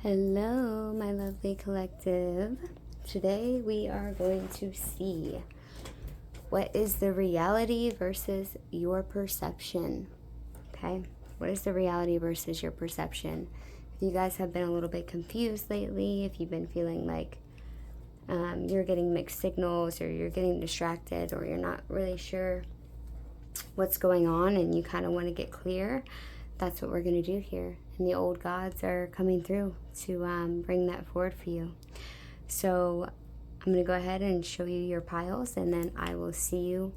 Hello, my lovely collective. Today we are going to see what is the reality versus your perception. Okay, what is the reality versus your perception? If you guys have been a little bit confused lately, if you've been feeling like you're getting mixed signals, or you're getting distracted, or you're not really sure what's going on and you kind of want to get clear, that's what we're going to do here. And the old gods are coming through to bring that forward for you. So I'm going to go ahead and show you your piles, and then I will see you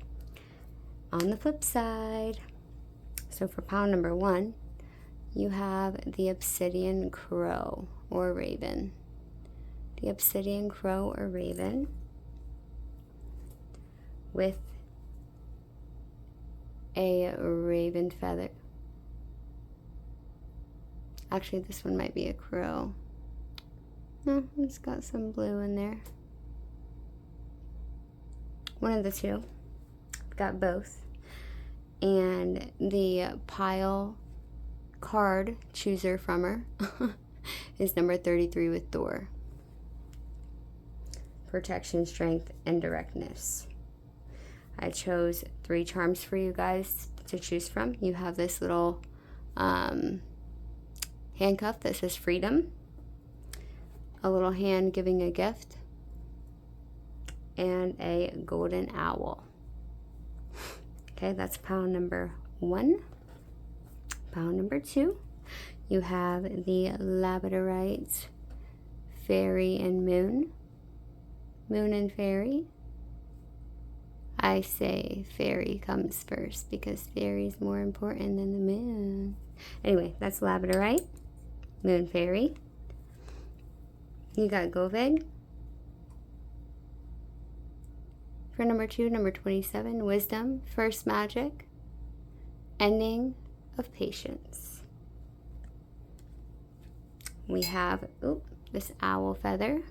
on the flip side. So for pile number 1, you have the obsidian crow or raven. The obsidian crow or raven with a raven feather. Actually, this one might be a crow. No, it's got some blue in there. One of the two. Got both. And the pile card chooser from her is number 33 with Thor. Protection, strength, and directness. I chose 3 charms for you guys to choose from. You have this little handcuff that says freedom, a little hand giving a gift, and a golden owl. Okay, that's pile number 1. Pile number 2, you have the labradorite fairy and moon. Moon and fairy. I say fairy comes first because fairy is more important than the moon. Anyway, that's labradorite, moon fairy. You got Goveg. For number 2, number 27, wisdom, first magic, ending of patience. We have this owl feather,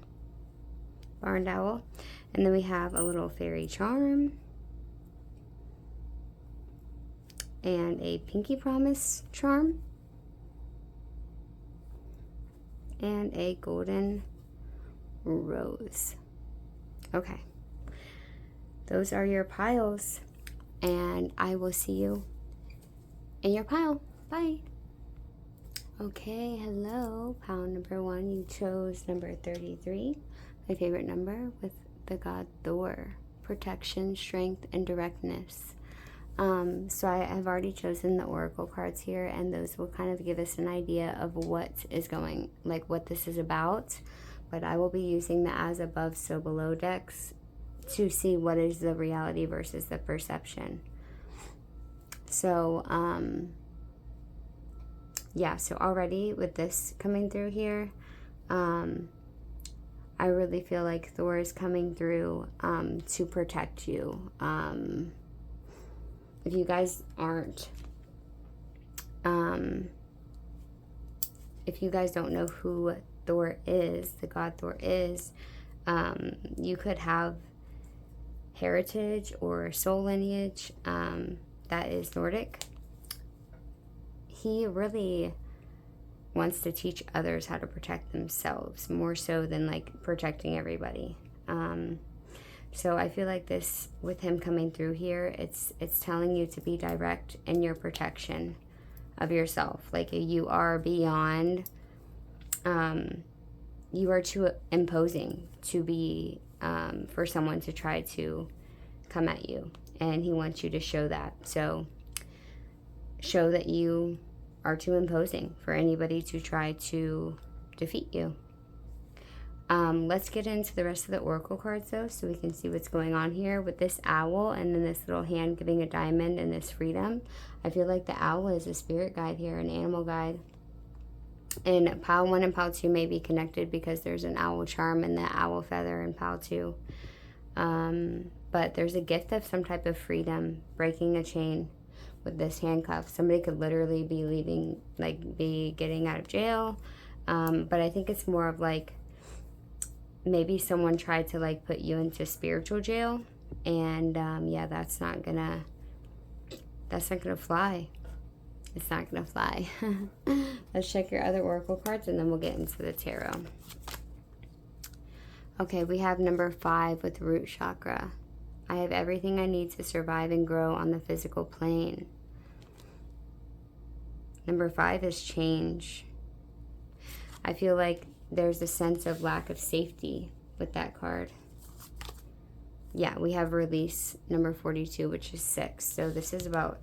barned owl, and then we have a little fairy charm and a pinky promise charm and a golden rose. Okay, those are your piles, and I will see you in your pile. Bye. Okay, hello, pile number 1. You chose number 33, my favorite number, with the god Thor. Protection, strength, and directness. So I have already chosen the oracle cards here, and those will kind of give us an idea of what is going, like what this is about. But I will be using the as above, so below decks to see what is the reality versus the perception. So, yeah, so already with this coming through here, I really feel like Thor is coming through to protect you. If you guys aren't, if you guys don't know who Thor is, the god Thor is, you could have heritage or soul lineage that is Nordic. He really wants to teach others how to protect themselves more so than like protecting everybody. So I feel like this, with him coming through here, it's telling you to be direct in your protection of yourself. Like you are beyond, you are too imposing to be, for someone to try to come at you. And he wants you to show that. So show that you are too imposing for anybody to try to defeat you. Let's get into the rest of the oracle cards though, so we can see what's going on here with this owl and then this little hand giving a diamond and this freedom. I feel like the owl is a spirit guide here, an animal guide. And pile 1 and pile 2 may be connected because there's an owl charm and the owl feather in pile 2. But there's a gift of some type of freedom, breaking a chain with this handcuff. Somebody could literally be leaving, like be getting out of jail. But I think it's more of like, maybe someone tried to like put you into spiritual jail, and yeah, that's not gonna fly. It's not going to fly. Let's check your other oracle cards and then we'll get into the tarot. Okay, we have number 5 with root chakra. I have everything I need to survive and grow on the physical plane. Number 5 is change. I feel like there's a sense of lack of safety with that card. Yeah, we have release, number 42, which is 6. So this is about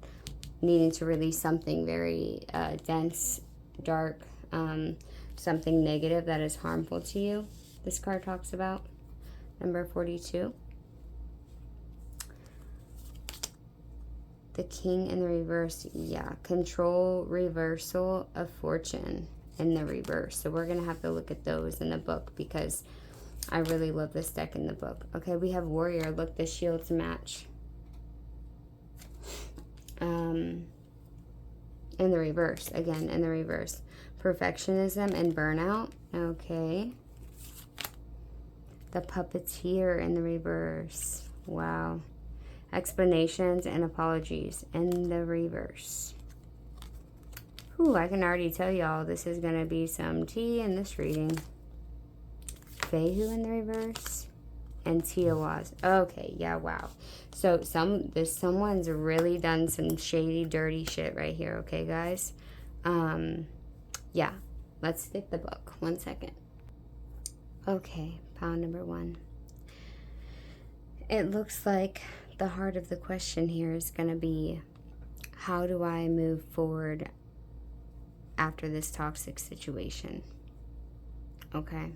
needing to release something very dense, dark, something negative that is harmful to you. This card talks about number 42. The king in the reverse. Yeah, control, reversal of fortune in the reverse. So we're going to have to look at those in the book because I really love this deck in the book. Okay, we have warrior. Look, the shields match. In the reverse. Again, in the reverse. Perfectionism and burnout. Okay. The puppeteer in the reverse. Wow. Explanations and apologies in the reverse. Ooh, I can already tell y'all this is going to be some tea in this reading. Fehu in the reverse. And Tiawaz. Okay, yeah, wow. So someone's really done some shady, dirty shit right here, okay, guys? Yeah, let's get the book. 1 second. Okay, pile number 1. It looks like the heart of the question here is going to be, how do I move forward after this toxic situation? Okay.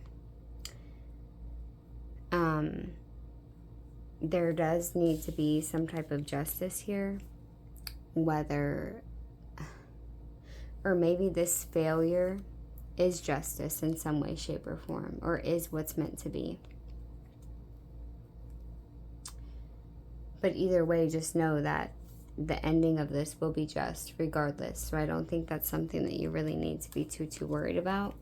There does need to be some type of justice here, whether, or maybe this failure is justice in some way, shape, or form, or is what's meant to be. But either way, just know that the ending of this will be just regardless. So I don't think that's something that you really need to be too worried about.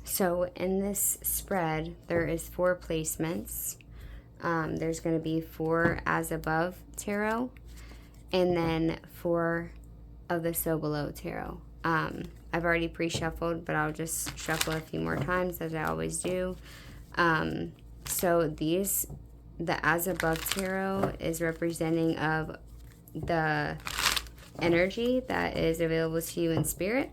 So in this spread, there is 4 placements. There's going to be 4 as above tarot, and then 4 of the so below tarot. I've already pre-shuffled, but I'll just shuffle a few more times as I always do. So the as above tarot is representing of the energy that is available to you in spirit.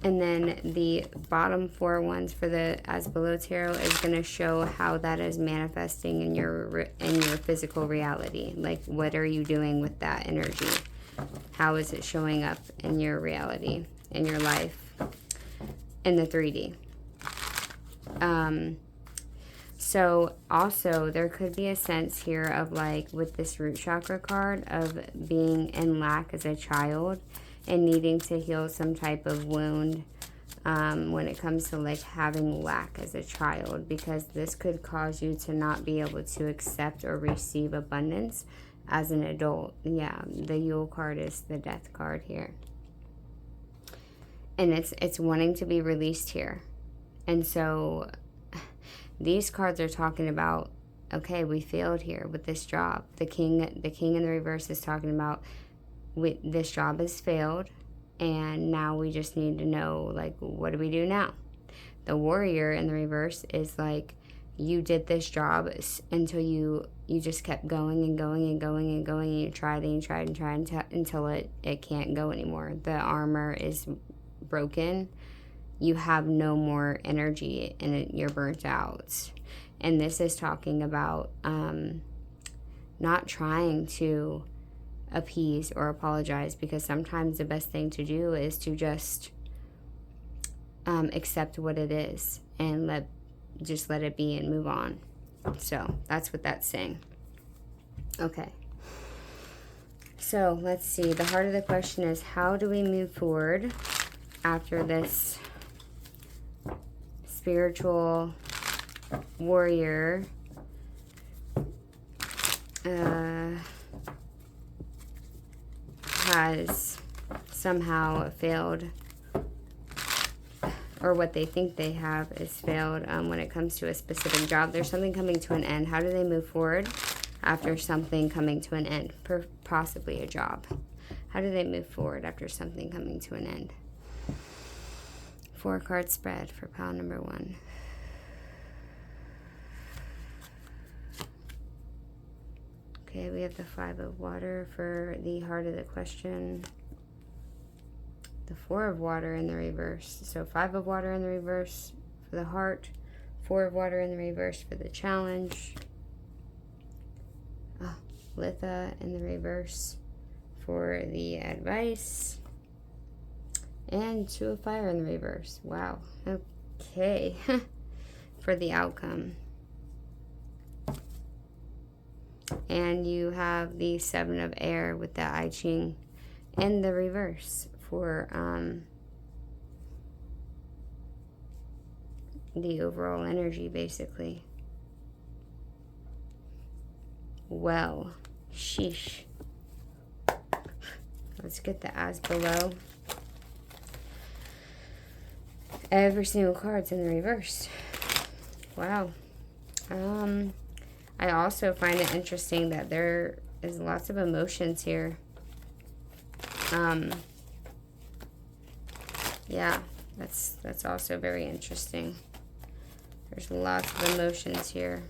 And then the bottom 4 ones for the as below tarot is going to show how that is manifesting in your physical reality. Like, what are you doing with that energy? How is it showing up in your reality, in your life, in the 3D? So also there could be a sense here of, like, with this root chakra card, of being in lack as a child and needing to heal some type of wound when it comes to, like, having lack as a child, because this could cause you to not be able to accept or receive abundance as an adult. Yeah, the Yule card is the death card here. And it's wanting to be released here. And so these cards are talking about, okay, we failed here with this job. The king in the reverse is talking about, this job has failed, and now we just need to know, like, what do we do now? The warrior in the reverse is like, you did this job until you just kept going and going and going and going, and you tried and you tried and tried until it can't go anymore. The armor is broken. You have no more energy and you're burnt out. And this is talking about not trying to appease or apologize, because sometimes the best thing to do is to just accept what it is and let it be and move on. So that's what that's saying. Okay. So let's see. The heart of the question is, how do we move forward after this spiritual warrior has somehow failed, or what they think they have is failed when it comes to a specific job. There's something coming to an end. How do they move forward? after something coming to an end, possibly a job. How do they move forward after something coming to an end? 4-card spread for pile number 1. Okay, we have the 5 of water for the heart of the question. The 4 of water in the reverse. So 5 of water in the reverse for the heart. 4 of water in the reverse for the challenge. Litha in the reverse for the advice. And 2 of fire in the reverse. Wow. Okay. For the outcome. And you have the 7 of air with the I Ching in the reverse for the overall energy, basically. Well, sheesh. Let's get the as below. Every single card's in the reverse. Wow. I also find it interesting that there is lots of emotions here. Yeah, that's also very interesting. There's lots of emotions here.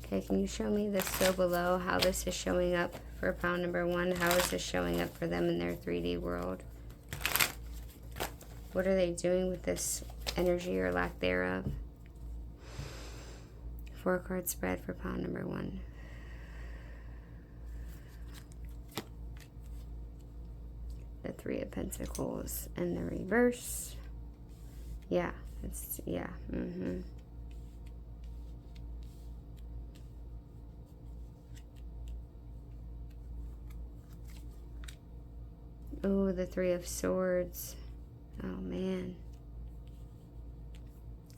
Okay, can you show me this so below, how this is showing up for pile number 1? How is this showing up for them in their 3D world? What are they doing with this energy or lack thereof? 4-card spread for pile number 1. The 3 of Pentacles in the reverse. Yeah, yeah. Oh, the 3 of Swords. Oh, man.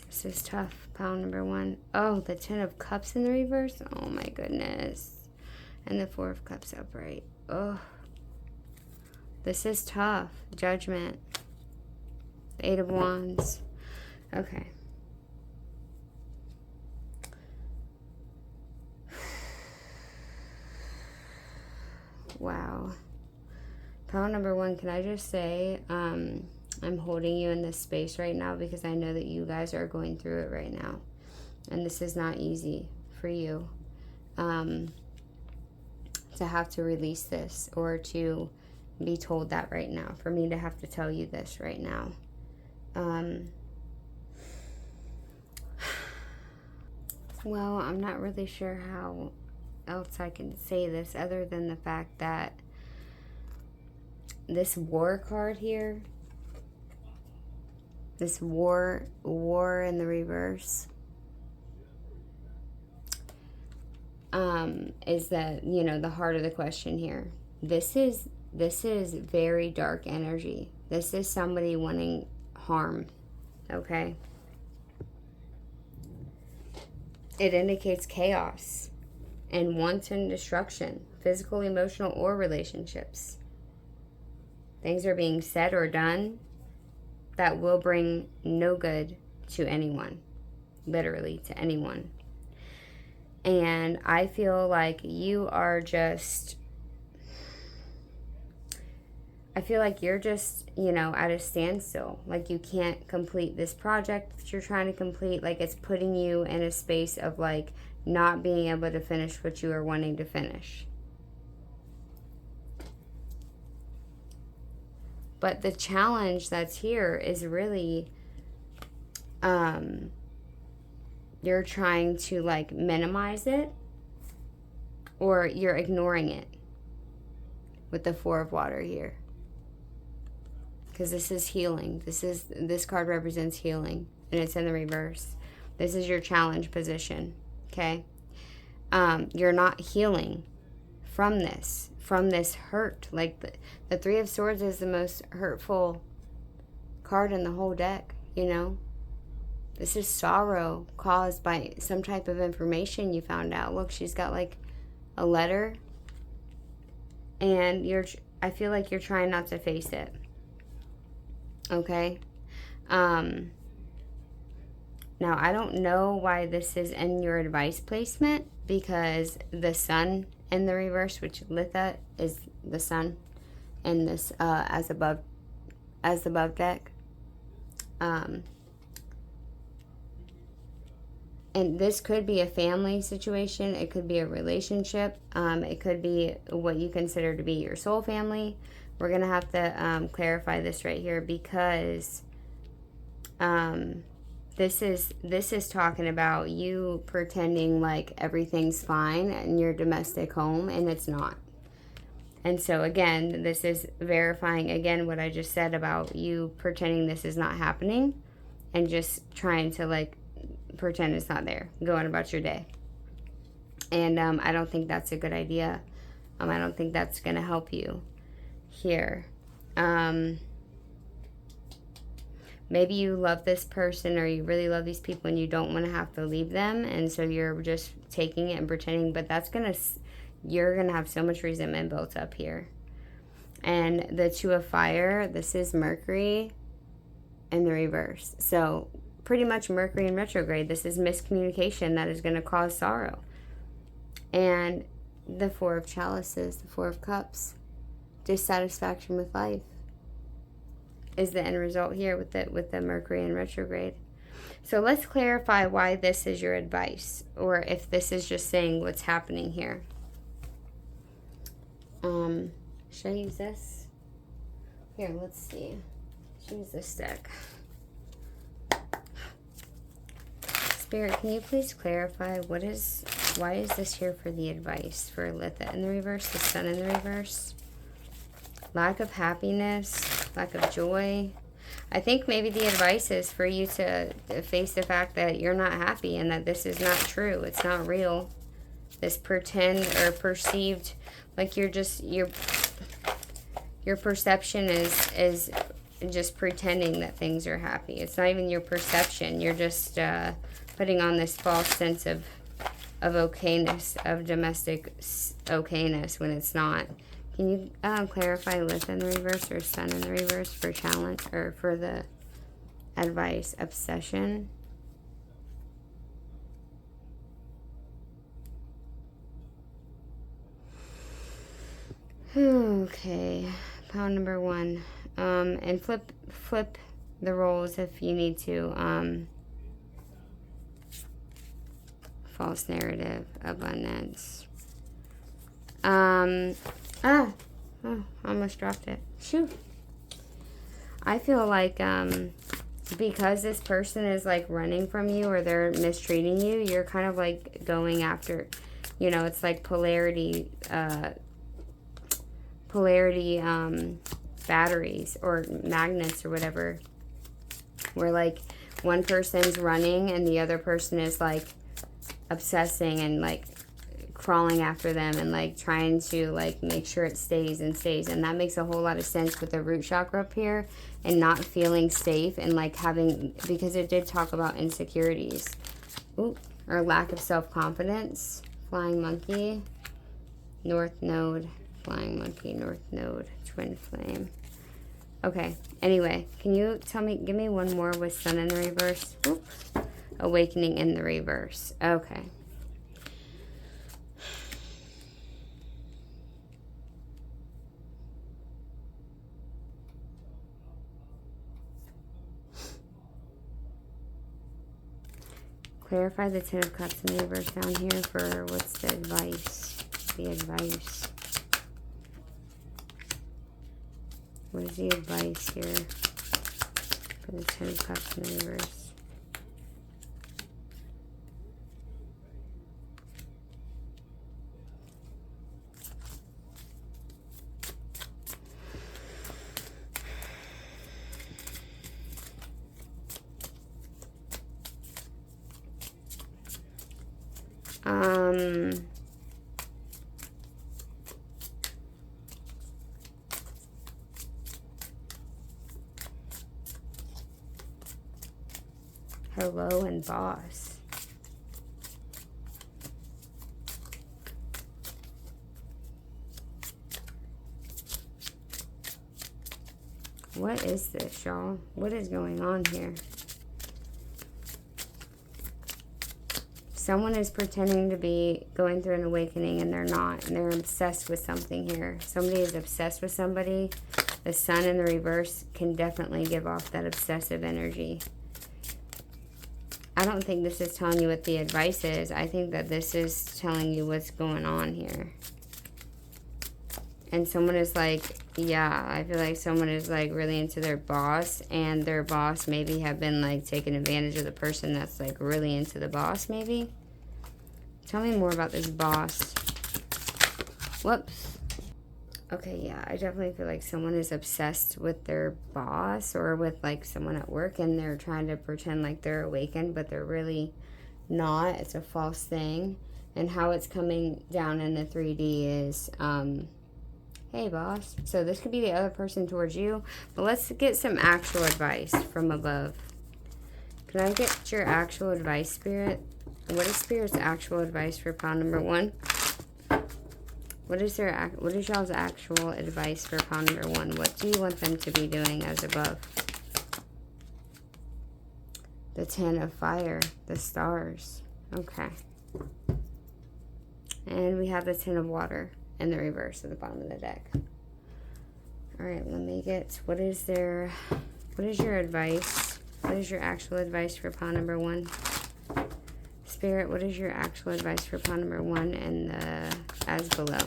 This is tough. Pile number 1. Oh, the 10 of Cups in the reverse. Oh, my goodness. And the 4 of Cups upright. Oh. This is tough. Judgment. The 8 of Wands. Okay. Wow. Pile number 1, can I just say, I'm holding you in this space right now because I know that you guys are going through it right now. And this is not easy for you to have to release this or to be told that right now. For me to have to tell you this right now. Well, I'm not really sure how else I can say this other than the fact that this war card here, this war in the reverse, is the, you know, the heart of the question here. This is very dark energy. This is somebody wanting harm, okay? It indicates chaos and wanton destruction, physical, emotional, or relationships. Things are being said or done that will bring no good to anyone, literally to anyone. And I feel like you are just, I feel like you're just, you know, at a standstill. Like you can't complete this project that you're trying to complete. Like it's putting you in a space of like not being able to finish what you are wanting to finish. But the challenge that's here is really, you're trying to like minimize it, or you're ignoring it with the 4 of water here. Because this is healing. This card represents healing, and it's in the reverse. This is your challenge position, okay? You're not healing from this hurt. Like the 3 of Swords is the most hurtful card in the whole deck, you know? This is sorrow caused by some type of information you found out. Look, she's got like a letter, and I feel like you're trying not to face it. Okay? Now, I don't know why this is in your advice placement, because the sun in the reverse, which Litha is the sun in this as above deck. And this could be a family situation. It could be a relationship. It could be what you consider to be your soul family. We're going to have to clarify this right here, because this is talking about you pretending like everything's fine in your domestic home, and it's not. And so again, this is verifying again what I just said about you pretending this is not happening and just trying to like pretend it's not there, going about your day. And I don't think that's a good idea. I don't think that's going to help you here. Maybe you love this person, or you really love these people and you don't want to have to leave them, and so you're just taking it and pretending, but you're gonna have so much resentment built up here. And the Two of Fire, this is Mercury in the reverse. So pretty much Mercury in retrograde, this is miscommunication that is going to cause sorrow. And the Four of Chalices, the Four of Cups, dissatisfaction with life is the end result here with the Mercury in retrograde. So let's clarify why this is your advice, or if this is just saying what's happening here. Should I use this? Here, let's see. Should I use this deck? Spirit, can you please clarify why is this here for the advice for Litha in the reverse, the Sun in the reverse? Lack of happiness, lack of joy. I think maybe the advice is for you to face the fact that you're not happy and that this is not true. It's not real. This pretend or perceived, like your perception is just pretending that things are happy. It's not even your perception. You're just putting on this false sense of okayness, of domestic okayness, when it's not. Can you clarify Litha in the reverse or Sun in the reverse for challenge, or for the advice? Obsession. Okay, pound number 1. And flip the roles if you need to. False narrative, abundance. Oh, I almost dropped it. Shoot. I feel like because this person is like running from you, or they're mistreating you, you're kind of like going after, it's like polarity batteries or magnets or whatever, where like one person's running and the other person is like obsessing and like crawling after them and like trying to like make sure it stays and stays. And that makes a whole lot of sense with the root chakra up here, and not feeling safe, and like having, because it did talk about insecurities. Ooh, or lack of self-confidence. Flying monkey, north node, flying monkey, north node, twin flame. Okay, anyway, can you give me one more with Sun in the reverse? Oop. Awakening in the reverse. Okay. Clarify the Ten of Cups in the reverse down here for what's the advice. The advice. What is the advice here for the Ten of Cups in the reverse? Hello and boss. What is this, y'all? What is going on here? Someone is pretending to be going through an awakening and they're not. And they're obsessed with something here. Somebody is obsessed with somebody. The sun in the reverse can definitely give off that obsessive energy. I don't think this is telling you what the advice is. I think that this is telling you what's going on here. And someone is like, yeah, I feel like someone is like really into their boss, and their boss maybe have been like taking advantage of the person that's like really into the boss maybe. Tell me more about this boss. Whoops. Okay, yeah, I definitely feel like someone is obsessed with their boss or with like someone at work, and they're trying to pretend like they're awakened, but they're really not. It's a false thing. And how it's coming down in the 3D is, hey, boss. So this could be the other person towards you. But let's get some actual advice from above. Can I get your actual advice, Spirit? What is Spirit's actual advice for pile number 1? What is y'all's actual advice for pile number 1? What do you want them to be doing as above? The 10 of fire. The stars. Okay. And we have the 10 of water in the reverse at the bottom of the deck. Alright, let me get, what is your advice? What is your actual advice for pile number 1? Spirit, what is your actual advice for pile number 1 and the as below?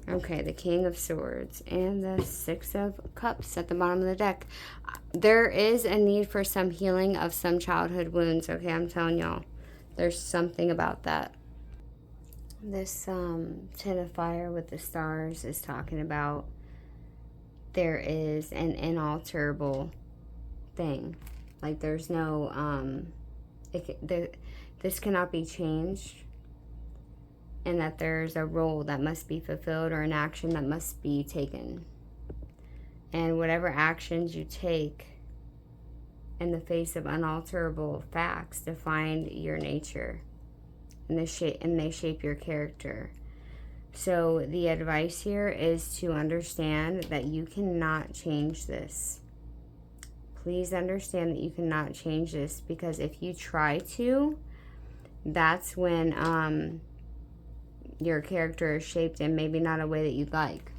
Okay, the King of Swords and the 6 of Cups at the bottom of the deck. There is a need for some healing of some childhood wounds, okay? I'm telling y'all. There's something about that. This 10 of fire with the stars is talking about there is an inalterable thing. Like there's no, this cannot be changed. And that there's a role that must be fulfilled or an action that must be taken. And whatever actions you take in the face of unalterable facts define your nature. And they shape your character. So the advice here is to understand that you cannot change this. Please understand that you cannot change this, because if you try to, that's when your character is shaped in maybe not a way that you'd like.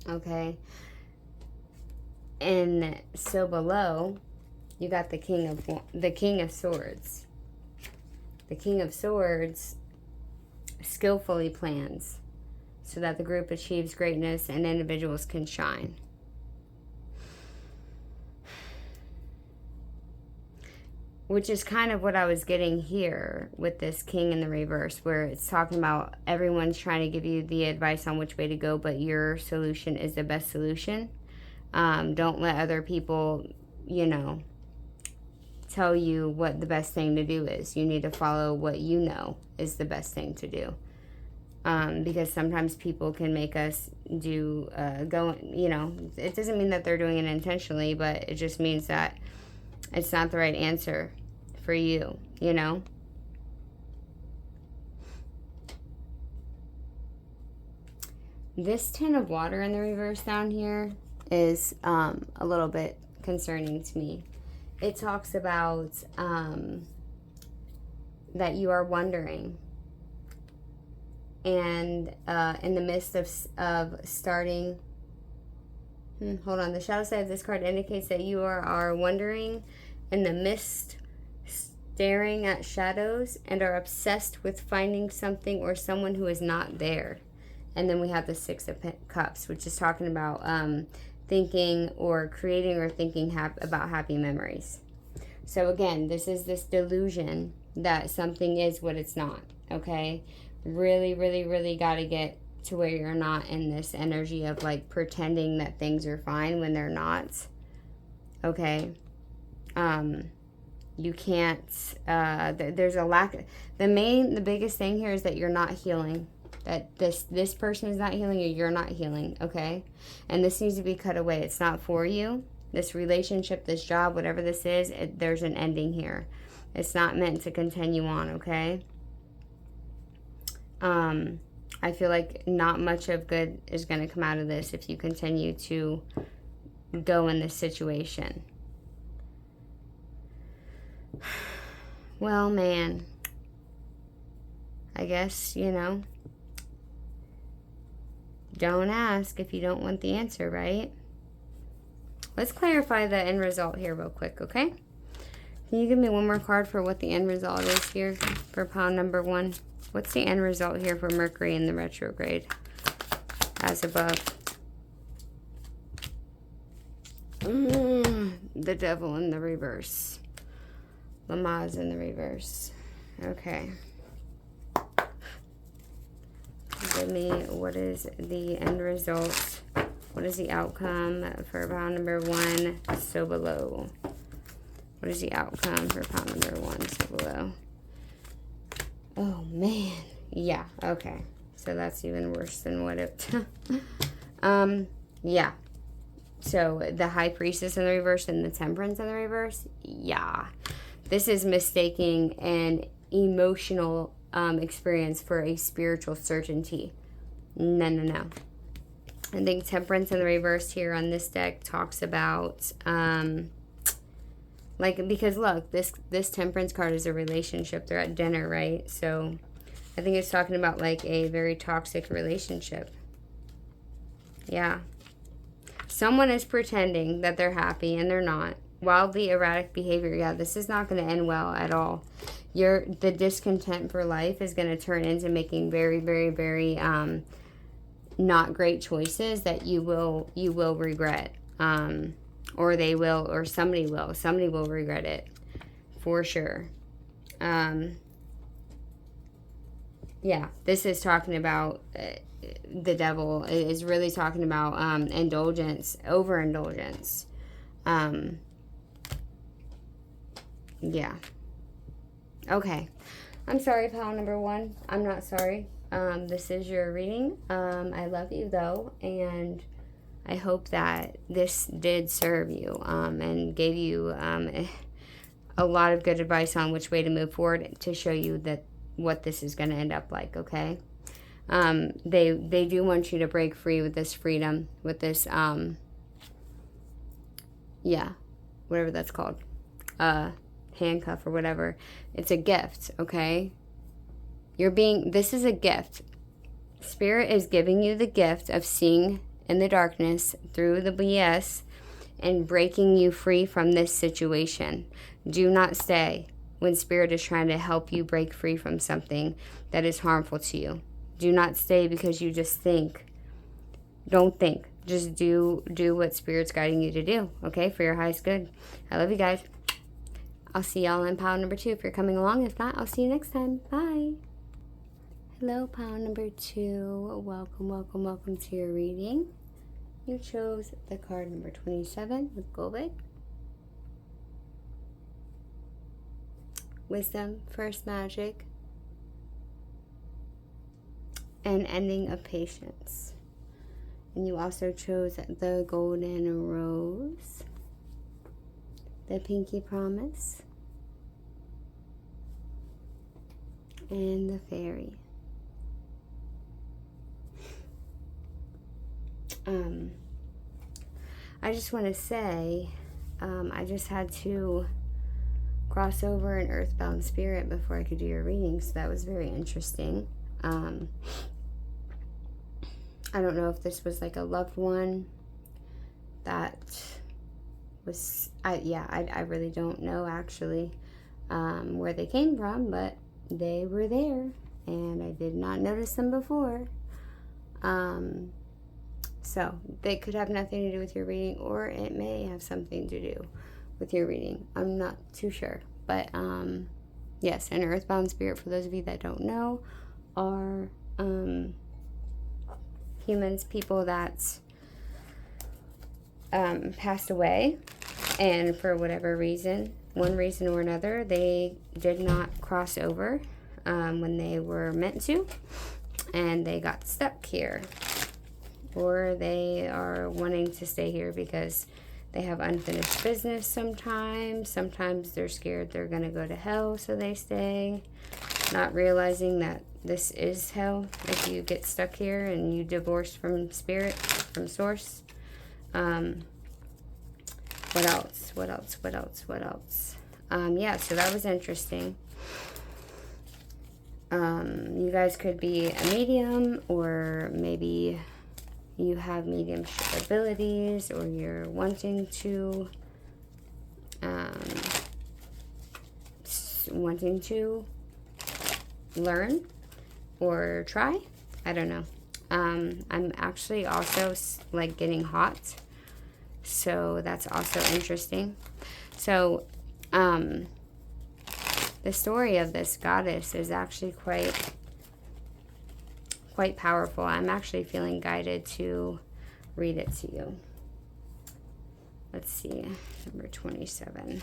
Okay? And so below, you got the King of Swords. The King of Swords skillfully plans so that the group achieves greatness and individuals can shine. Which is kind of what I was getting here with this King in the reverse, where it's talking about everyone's trying to give you the advice on which way to go, but your solution is the best solution. Don't let other people, tell you what the best thing to do is. You need to follow what you know is the best thing to do. Because sometimes people can make us do, it doesn't mean that they're doing it intentionally, but it just means that it's not the right answer for you, This 10 of water in the reverse down here is a little bit concerning to me. It talks about that you are wondering, and in the midst of starting, hold on, the shadow side of this card indicates that you are wondering in the mist, staring at shadows, and are obsessed with finding something or someone who is not there. And then we have the 6 of Cups, which is talking about thinking or creating or thinking about happy memories. So again, this is this delusion that something is what it's not, okay? Really, really, really got to get to where you're not in this energy of like pretending that things are fine when they're not, okay? You can't, there's a lack, the biggest thing here is that you're not healing. That this person is not healing, or you're not healing, okay? And this needs to be cut away. It's not for you. This relationship, this job, whatever this is, there's an ending here. It's not meant to continue on, okay? I feel like not much of good is going to come out of this if you continue to go in this situation. Well, man, I guess, you know, don't ask if you don't want the answer, right? Let's clarify the end result here real quick, okay? Can you give me one more card for what the end result is here for pile number 1? What's the end result here for Mercury in the retrograde? As above. The Devil in the reverse. Lamaze in the reverse. Okay. Give me what is the end result? What is the outcome for pile number 1, so below? What is the outcome for pile number 1, so below? Oh, man. Yeah, okay. So that's even worse than what it... yeah. So the High Priestess in the reverse and the Temperance in the reverse? Yeah. This is mistaking an emotional experience for a spiritual certainty. No, no, no. I think Temperance in the reverse here on this deck talks about... like, because look, this Temperance card is a relationship. They're at dinner, right? So I think it's talking about like a very toxic relationship. Yeah. Someone is pretending that they're happy and they're not. Wildly erratic behavior. Yeah, this is not going to end well at all. The discontent for life is going to turn into making very, very, very not great choices that you will regret. Or they will, or somebody will. Somebody will regret it. For sure. Yeah, this is talking about... the Devil is really talking about indulgence, overindulgence. Yeah. Okay. I'm sorry, pile number 1. I'm not sorry. This is your reading. I love you, though, and I hope that this did serve you and gave you a lot of good advice on which way to move forward to show you that what this is going to end up like, okay? They do want you to break free with this freedom, with this, yeah, whatever that's called, handcuff or whatever. It's a gift, okay? This is a gift. Spirit is giving you the gift of seeing in the darkness through the BS and breaking you free from this situation. Do not stay when Spirit is trying to help you break free from something that is harmful to you. Do not stay because you just think. Don't think. Just do what Spirit's guiding you to do, okay? For your highest good. I love you guys. I'll see y'all in pile number 2 if you're coming along. If not, I'll see you next time. Bye. Hello, pile number 2. Welcome, welcome, welcome to your reading. You chose the card number 27 with Golbit. Wisdom, first magic, and ending of patience. And you also chose the golden rose, the pinky promise, and the fairy. I just want to say, I just had to cross over an earthbound spirit before I could do your reading, so that was very interesting. I don't know if this was like a loved one that was, I really don't know actually where they came from, but they were there and I did not notice them before. So they could have nothing to do with your reading, or it may have something to do with your reading. I'm not too sure, but yes, an earthbound spirit, for those of you that don't know, are humans, people that passed away, and for whatever reason, one reason or another, they did not cross over when they were meant to, and they got stuck here, or they are wanting to stay here because they have unfinished business sometimes. Sometimes they're scared they're going to go to hell, so they stay, not realizing that this is hell if you get stuck here and you divorce from spirit, from source. What else? Yeah, so that was interesting. You guys could be a medium, or maybe you have mediumship abilities, or you're wanting to learn or try. I don't know. I'm actually also like getting hot, so that's also interesting. So the story of this goddess is actually quite powerful. I'm actually feeling guided to read it to you. Let's see, number 27.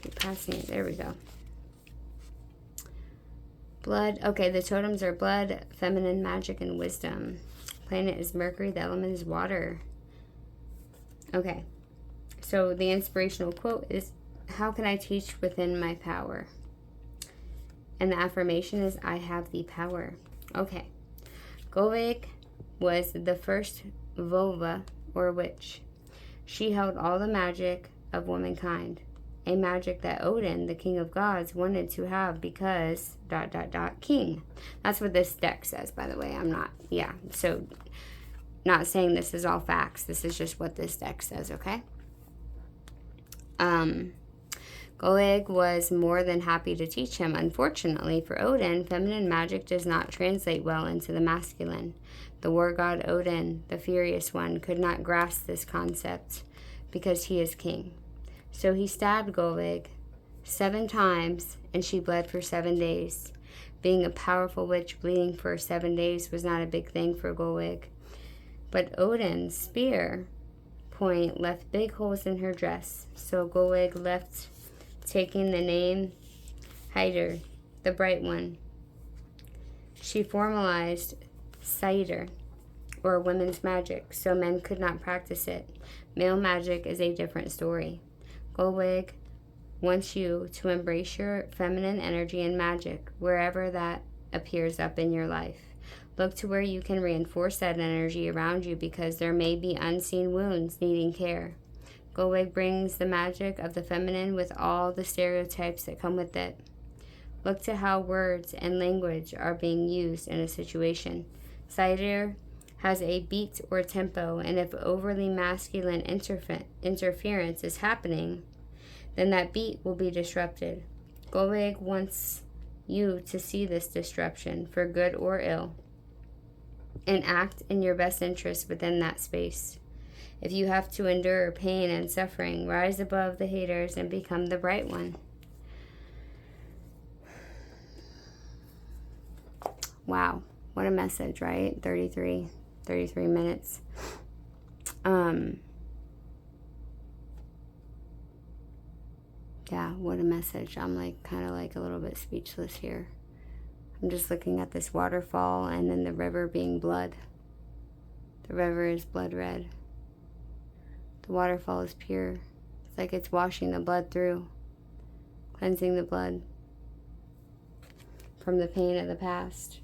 Keep passing it. There we go. Blood. Okay, the totems are blood, feminine, magic, and wisdom. Planet is Mercury. The element is water. Okay, so the inspirational quote is, how can I teach within my power? And the affirmation is, I have the power. Okay, Govig was the first Vova, or witch. She held all the magic of womankind, a magic that Odin, the king of gods, wanted to have because ... king. That's what this deck says, by the way. I'm not, so not saying this is all facts. This is just what this deck says, okay? Govig was more than happy to teach him. Unfortunately for Odin, feminine magic does not translate well into the masculine. The war god Odin, the furious one, could not grasp this concept because he is king. So he stabbed Govig 7 times, and she bled for 7 days. Being a powerful witch, bleeding for 7 days was not a big thing for Govig. But Odin's spear point left big holes in her dress, so Govig left, taking the name Hyder, the bright one. She formalized cider, or women's magic, so men could not practice it. Male magic is a different story. Govig wants you to embrace your feminine energy and magic wherever that appears up in your life. Look to where you can reinforce that energy around you, because there may be unseen wounds needing care. Govig brings the magic of the feminine with all the stereotypes that come with it. Look to how words and language are being used in a situation. Cider has a beat or tempo, and if overly masculine interference is happening, then that beat will be disrupted. Govig wants you to see this disruption, for good or ill, and act in your best interest within that space. If you have to endure pain and suffering, rise above the haters and become the bright one. Wow, what a message, right? 33 minutes. Yeah, what a message. I'm like kind of like a little bit speechless here. I'm just looking at this waterfall and then the river being blood. The river is blood red. The waterfall is pure. It's like it's washing the blood through, cleansing the blood from the pain of the past.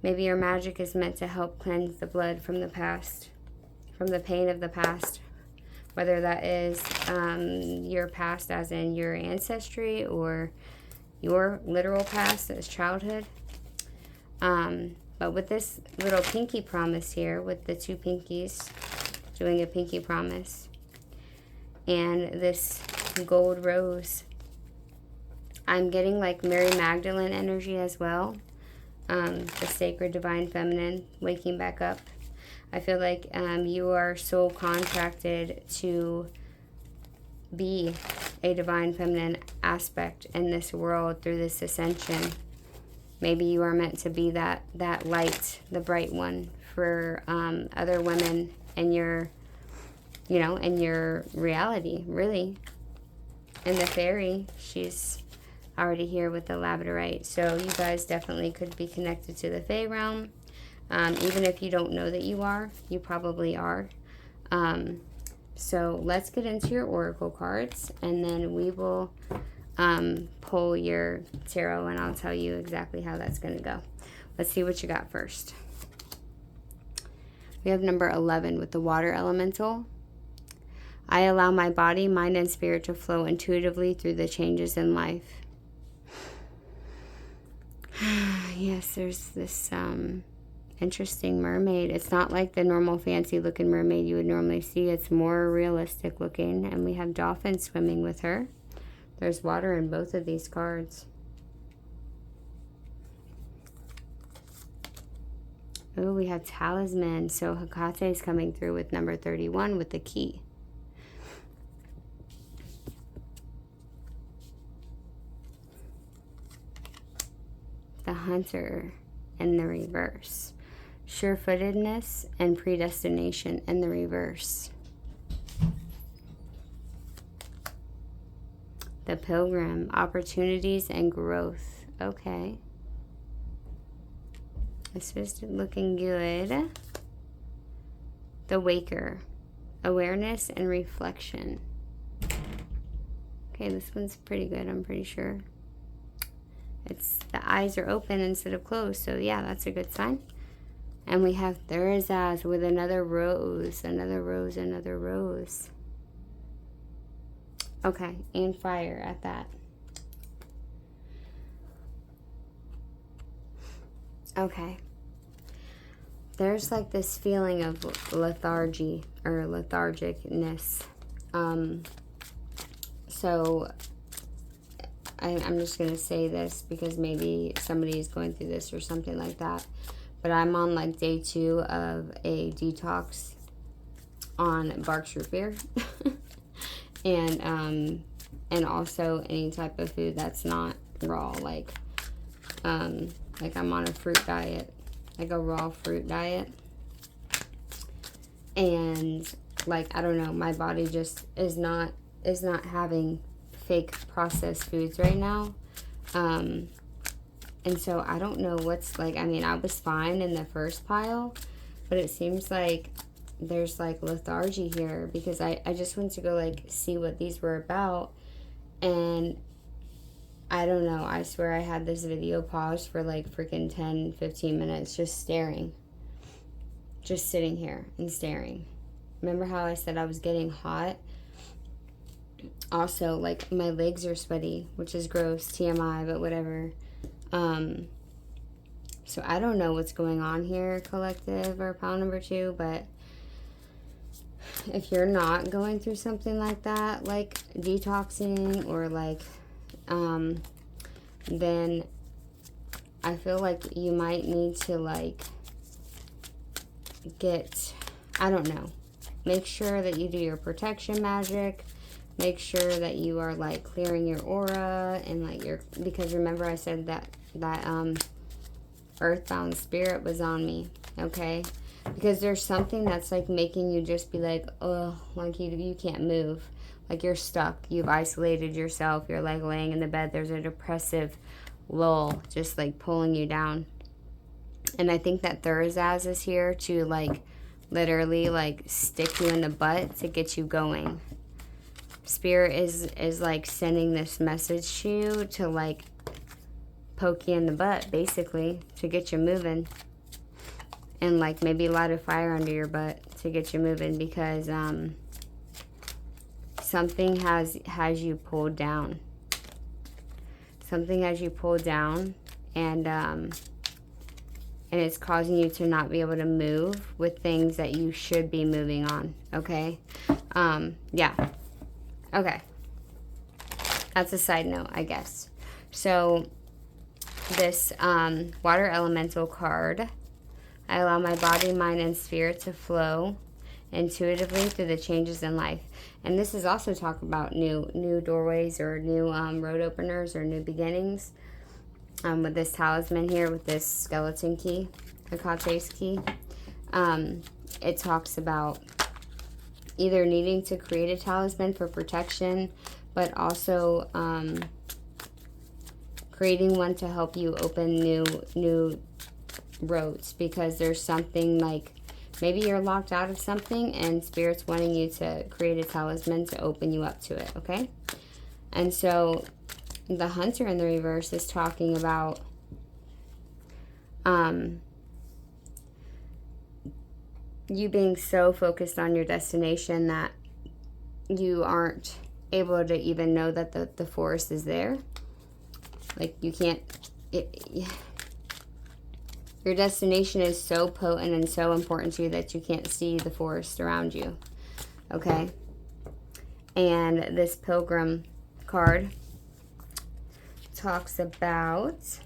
Maybe your magic is meant to help cleanse the blood from the past, from the pain of the past, whether that is your past as in your ancestry or your literal past as childhood. But with this little pinky promise here, with the 2 pinkies doing a pinky promise, and this gold rose, I'm getting like Mary Magdalene energy as well. The sacred divine feminine waking back up. I feel like you are soul contracted to be a divine feminine aspect in this world through this ascension. Maybe you are meant to be that light, the bright one for other women in your, in your reality, really. And the fairy, she's already here with the labradorite. So you guys definitely could be connected to the Fae realm. Even if you don't know that you are, you probably are. So let's get into your oracle cards, and then we will pull your tarot, and I'll tell you exactly how that's going to go. Let's see what you got first. We have number 11 with the water elemental. I allow my body, mind, and spirit to flow intuitively through the changes in life. Yes, there's this interesting mermaid. It's not like the normal fancy looking mermaid you would normally see. It's more realistic looking. And we have dolphins swimming with her. There's water in both of these cards. Oh, we have talisman. So Hecate is coming through with number 31 with the key. The hunter in the reverse. Sure-footedness and predestination in the reverse. The pilgrim. Opportunities and growth. Okay. This is looking good. The waker. Awareness and reflection. Okay, this one's pretty good, I'm pretty sure. It's the eyes are open instead of closed, so yeah, that's a good sign. And we have Thursaz with another rose, another rose, another rose. Okay, and fire at that. Okay. There's like this feeling of lethargy or lethargicness. So I'm just going to say this because maybe somebody is going through this or something like that. But I'm on like day 2 of a detox on Barks root beer. and also any type of food that's not raw. Like I'm on a fruit diet. Like a raw fruit diet. And like, I don't know, my body just is not having fake processed foods right now. And so I don't know what's like, I mean, I was fine in the first pile, but it seems like there's like lethargy here because I just went to go like see what these were about. And I don't know, I swear I had this video paused for like freaking 10-15 minutes just staring. Just sitting here and staring. Remember how I said I was getting hot? Also, like, my legs are sweaty, which is gross, TMI, but whatever. So I don't know what's going on here, collective or pile number 2, but if you're not going through something like that, like detoxing or like, then I feel like you might need to like get, I don't know, make sure that you do your protection magic. Make sure that you are like clearing your aura and like your, because remember I said that earthbound spirit was on me, okay? Because there's something that's like making you just be like, oh, like you can't move. Like you're stuck. You've isolated yourself. You're like laying in the bed. There's a depressive lull just like pulling you down. And I think that Thursaz is here to like literally like stick you in the butt to get you going. Spirit is like sending this message to you to like poke you in the butt, basically, to get you moving. And like maybe light a fire under your butt to get you moving because something has you pulled down. Something has you pulled down and it's causing you to not be able to move with things that you should be moving on, okay? Yeah. Okay. That's a side note, I guess. So, this water elemental card, I allow my body, mind, and spirit to flow intuitively through the changes in life. And this is also talk about new doorways or new road openers or new beginnings. With this talisman here, with this skeleton key, Hecate's key, it talks about either needing to create a talisman for protection, but also creating one to help you open new roads, because there's something like maybe you're locked out of something and Spirit's wanting you to create a talisman to open you up to it, okay? And so the hunter in the reverse is talking about You being so focused on your destination that you aren't able to even know that the forest is there. Like, you can't... Your destination is so potent and so important to you that you can't see the forest around you. Okay? And this Pilgrim card talks about...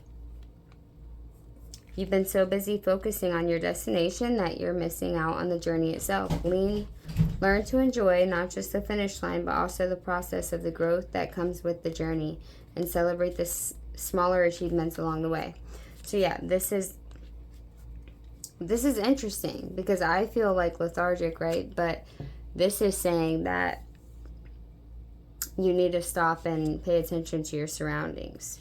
You've been so busy focusing on your destination that you're missing out on the journey itself. Learn to enjoy not just the finish line, but also the process of the growth that comes with the journey, and celebrate the smaller achievements along the way. So yeah, this is interesting because I feel like lethargic, right? But this is saying that you need to stop and pay attention to your surroundings.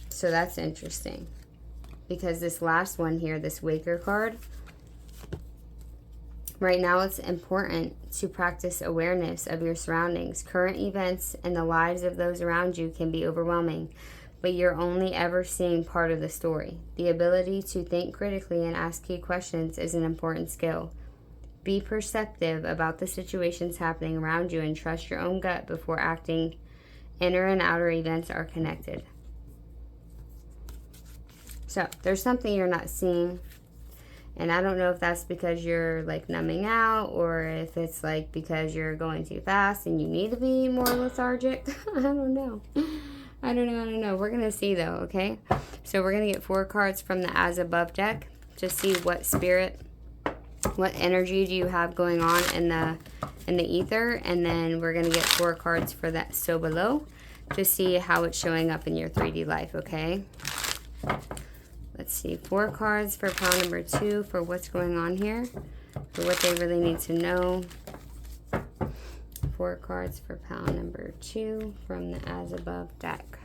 So that's interesting. Because this last one here, this Waker card, right now it's important to practice awareness of your surroundings. Current events and the lives of those around you can be overwhelming, but you're only ever seeing part of the story. The ability to think critically and ask key questions is an important skill. Be perceptive about the situations happening around you and trust your own gut before acting. Inner and outer events are connected. So, there's something you're not seeing. And I don't know if that's because you're like numbing out, or if it's like because you're going too fast and you need to be more lethargic. I don't know. We're going to see though, okay? So, we're going to get 4 cards from the As Above deck to see what spirit, what energy do you have going on in the ether. And then we're going to get 4 cards for that So Below to see how it's showing up in your 3D life, okay? Let's see, 4 cards for pile number 2 for what's going on here, for what they really need to know. 4 cards for pile number 2 from the As Above deck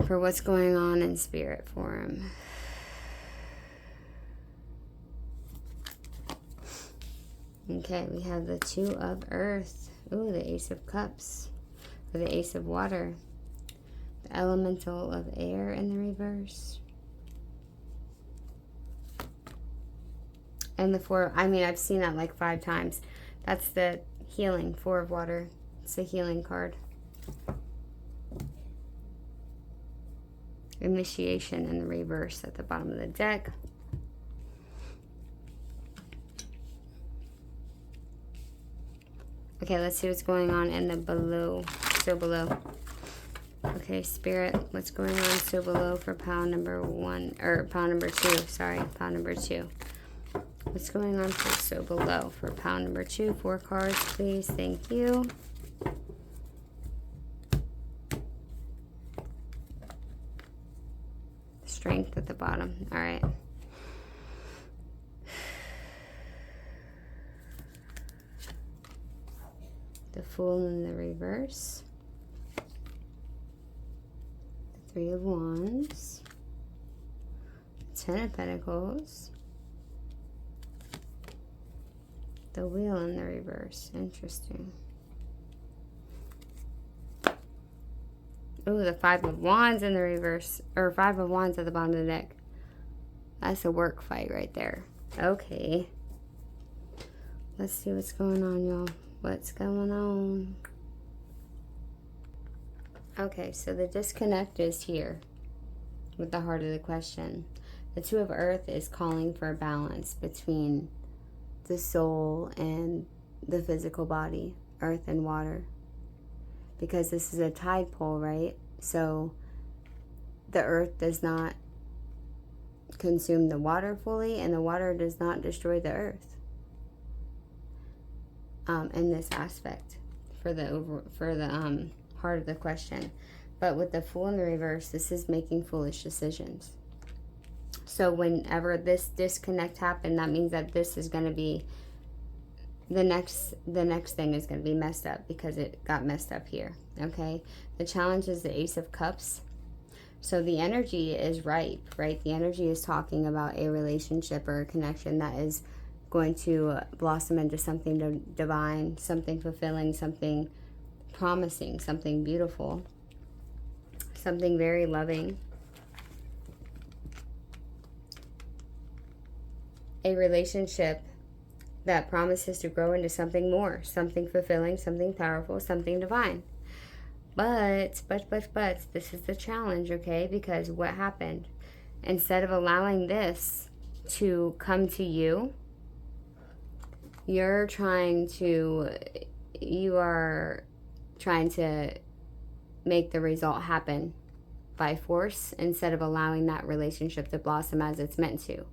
for what's going on in spirit for him. Okay, we have the 2 of Earth. Ooh, the Ace of Cups, or the Ace of Water. The Elemental of Air in the reverse. And the 4, I mean, I've seen that like 5 times. That's the healing, 4 of Water. It's a healing card. Initiation in the reverse at the bottom of the deck. Okay, let's see what's going on in the below. So below. Okay, Spirit, what's going on So Below for pile number 1, or pile number 2, sorry, pile number 2. What's going on for So Below for pile number 2? 4 cards, please, thank you. Strength at the bottom, all right. The Fool in the reverse. 3 of Wands, 10 of Pentacles, the Wheel in the reverse. Interesting. Ooh, the 5 of Wands in the reverse, or 5 of Wands at the bottom of the deck. That's a work fight right there. Okay. Let's see what's going on, y'all. What's going on? Okay, so the disconnect is here with the heart of the question. The 2 of Earth is calling for a balance between the soul and the physical body, earth and water. Because this is a tide pole, right? So the earth does not consume the water fully, and the water does not destroy the earth. In this aspect for the heart of the question. But with the Fool in the reverse, this is making foolish decisions. So whenever this disconnect happens, that means that this is going to be the next thing is going to be messed up, because it got messed up here. Okay, the challenge is the Ace of Cups. So the energy is ripe, right? The energy is talking about a relationship or a connection that is going to blossom into something divine, something fulfilling, something promising, something beautiful, something very loving. a relationship that promises to grow into something more, something fulfilling, something powerful, something divine. But, this is the challenge, okay? Because what happened? Instead of allowing this to come to you, you are trying to make the result happen by force instead of allowing that relationship to blossom as it's meant to.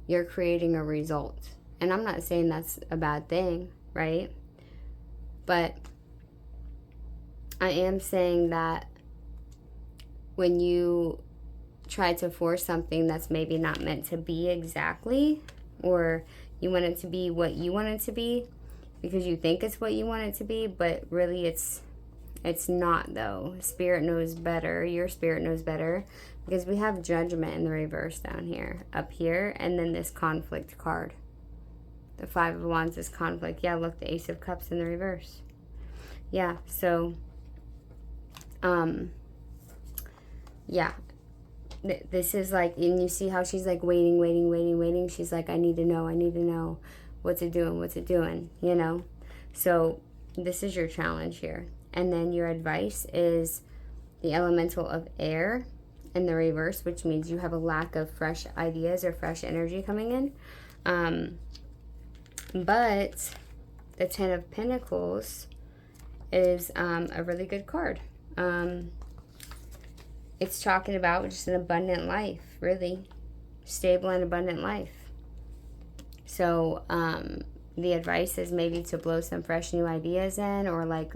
You're creating a result. And I'm not saying that's a bad thing, right? But I am saying that when you try to force something that's maybe not meant to be exactly, or you want it to be what you want it to be because you think it's what you want it to be, but really it's not, though. Spirit knows better. Your spirit knows better, because we have Judgment in the reverse down here, up here, and then this Conflict card. The Five of Wands is conflict. Yeah, look, the Ace of Cups in the reverse. Yeah, so yeah, this is like, and you see how she's like waiting. She's like, I need to know what's it doing, you know? So this is your challenge here. And then your advice is the elemental of air in the reverse, which means you have a lack of fresh ideas or fresh energy coming in. But the Ten of Pentacles is a really good card. It's talking about just an abundant life, really. Stable and abundant life. So the advice is maybe to blow some fresh new ideas in, or like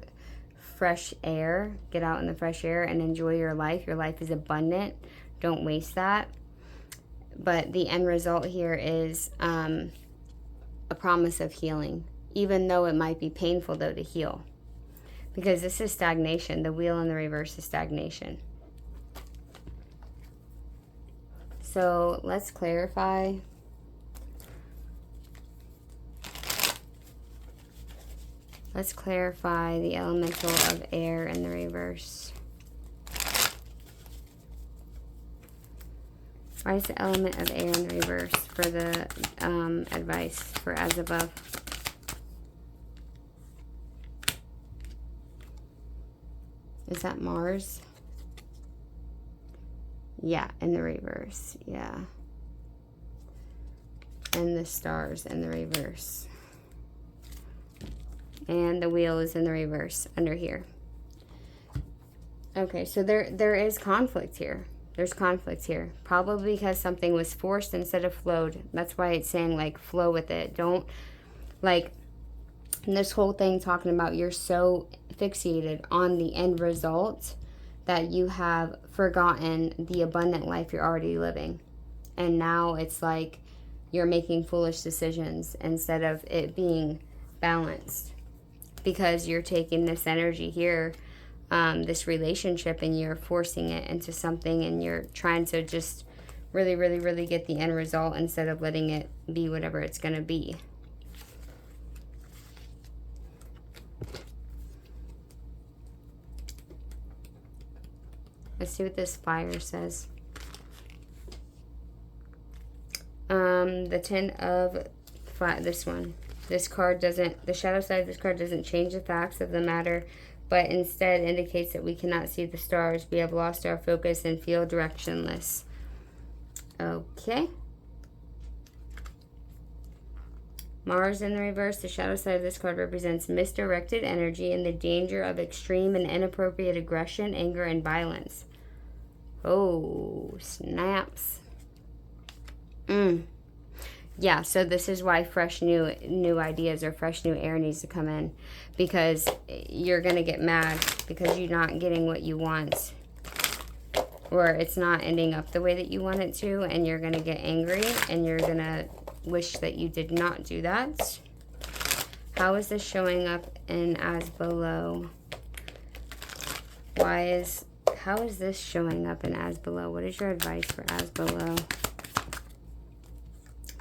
fresh air. Get out in the fresh air and enjoy your life. Your life is abundant. Don't waste that. But the end result here is a promise of healing, even though it might be painful, though, to heal. Because this is stagnation. The Wheel in the reverse is stagnation. So let's clarify. Let's clarify the elemental of air in the reverse. Why is the element of air in the reverse for the advice for as above? Is that Mars? Yeah, in the reverse. Yeah. And the stars in the reverse. And the Wheel is in the reverse under here. Okay, so there is conflict here. There's conflict here. Probably because something was forced instead of flowed. That's why it's saying, like, flow with it. Don't, like, this whole thing talking about you're so fixated on the end result that you have forgotten the abundant life you're already living. And now it's like you're making foolish decisions instead of it being balanced. Because you're taking this energy here, this relationship, and you're forcing it into something, and you're trying to just really get the end result instead of letting it be whatever it's going to be. Let's see what this fire says. The Ten of Fire, this one. This card doesn't, the shadow side of this card doesn't change the facts of the matter, but instead indicates that we cannot see the stars. We have lost our focus and feel directionless. Okay. Mars in the reverse. The shadow side of this card represents misdirected energy and the danger of extreme and inappropriate aggression, anger, and violence. Oh, snaps. Yeah, so this is why fresh new ideas or fresh new air needs to come in, because you're going to get mad because you're not getting what you want, or it's not ending up the way that you want it to, and you're going to get angry and you're going to wish that you did not do that. How is this showing up in as below? How is this showing up in as below? What is your advice for as below?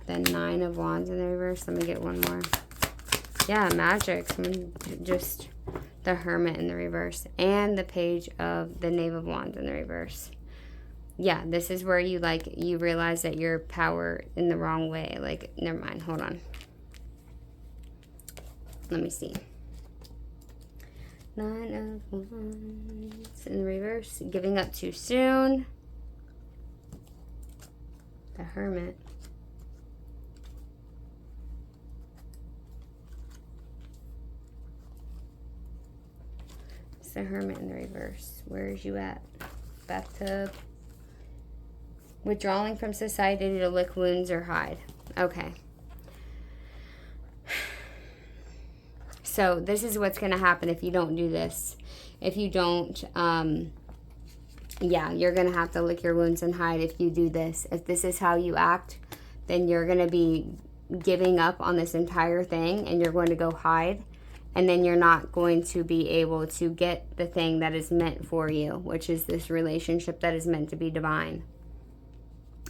The Nine of Wands in the reverse. Let me get one more. Yeah, magic. Just the Hermit in the reverse. And the Page of the Knave of Wands in the reverse. yeah, this is where you like, you realize that your power in the wrong way. Like, never mind, hold on. Let me see. 9 of Wands in the reverse. Giving up too soon. The Hermit. It's the Hermit in the reverse. Where is you at? Bathtub. Withdrawing from society to lick wounds or hide. Okay. So this is what's going to happen if you don't do this. If you don't, yeah, you're going to have to lick your wounds and hide if you do this. If this is how you act, then you're going to be giving up on this entire thing and you're going to go hide. And then you're not going to be able to get the thing that is meant for you, which is this relationship that is meant to be divine.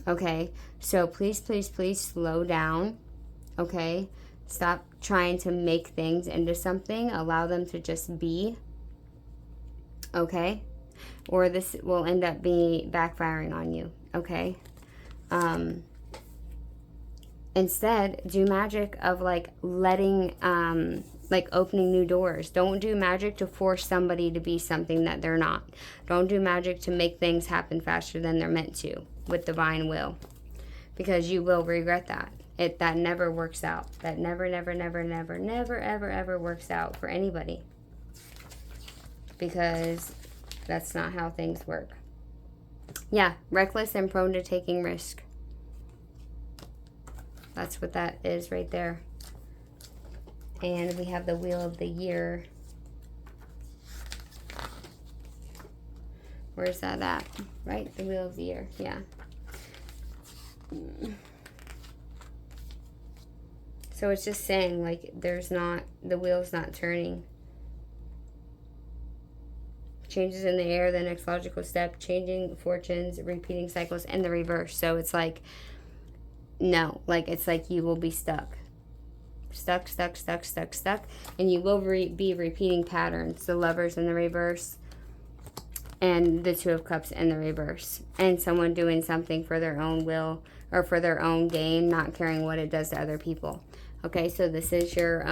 Okay, so please, please, please slow down. Okay, stop trying to make things into something. Allow them to just be. Okay, or this will end up being backfiring on you. Okay, instead, do magic of like letting, like opening new doors. Don't do magic to force somebody to be something that they're not. Don't do magic to make things happen faster than they're meant to with divine will, because you will regret that. That never works out. That never, never, never, never, never, ever, ever works out for anybody, because that's not how things work. Yeah, reckless and prone to taking risk. That's what that is right there. And we have the Wheel of the Year. Where's that at? Right? The Wheel of the Year. Yeah. So it's just saying, like, there's not, the wheel's not turning. Changes in the air, the next logical step, changing fortunes, repeating cycles, and the reverse. So it's like, no, like, it's like you will be stuck. Stuck, stuck, stuck, stuck, stuck. And you will be repeating patterns. The Lovers in the reverse. And the Two of Cups in the reverse. And someone doing something for their own will or for their own gain, not caring what it does to other people. Okay, so this is your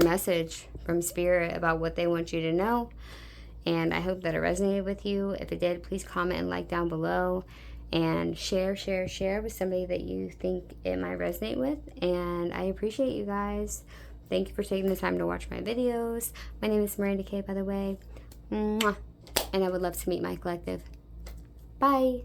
message from Spirit about what they want you to know. And I hope that it resonated with you. If it did, please comment and like down below. And share with somebody that you think it might resonate with. And I appreciate you guys. Thank you for taking the time to watch my videos. My name is Miranda K, by the way. Mwah. And I would love to meet my collective. Bye.